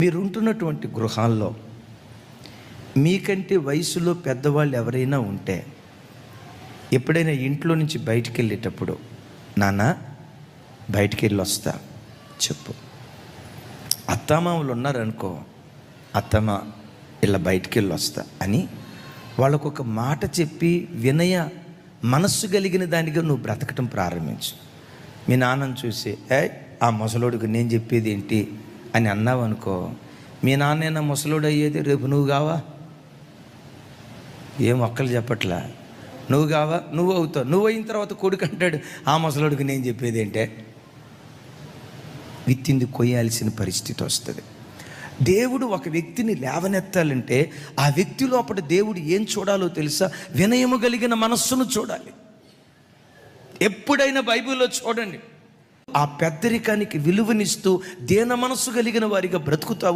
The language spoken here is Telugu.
మీరుంటున్నటువంటి గృహాల్లో మీకంటే వయసులో పెద్దవాళ్ళు ఎవరైనా ఉంటే ఎప్పుడైనా ఇంట్లో నుంచి బయటికి వెళ్ళేటప్పుడు, నాన్న బయటికి వెళ్ళి వస్తా చెప్పు. అత్తమామలు ఉన్నారనుకో, అత్తమ్మ ఇలా బయటికి వెళ్ళి వస్తా అని వాళ్ళకు ఒక మాట చెప్పి వినయ మనస్సు కలిగిన దానిగా నువ్వు బ్రతకటం ప్రారంభించు. మీ నాన్నను చూసి ఆ ముసలోడికి నేను చెప్పేది ఏంటి అని అన్నావు అనుకో, మీ నాన్నైనా ముసలోడు అయ్యేది రేపు నువ్వు కావా? ఏం ఒక్కలు చెప్పట్లా, నువ్వు కావా? నువ్వు అవుతావు. నువ్వు అయిన తర్వాత కొడుకు అంటాడు, ఆ ముసలోడికి నేను చెప్పేది ఏంటే. విత్తింది కొయ్యాల్సిన పరిస్థితి వస్తుంది. దేవుడు ఒక వ్యక్తిని లేవనెత్తాలంటే ఆ వ్యక్తి లోపల దేవుడు ఏం చూడాలో తెలుసా? వినయము కలిగిన మనస్సును చూడాలి. ఎప్పుడైనా బైబిల్లో చూడండి, ఆ పెద్దరికానికి విలువనిస్తూ దీన మనస్సు కలిగిన వారిగా బ్రతుకుతావు.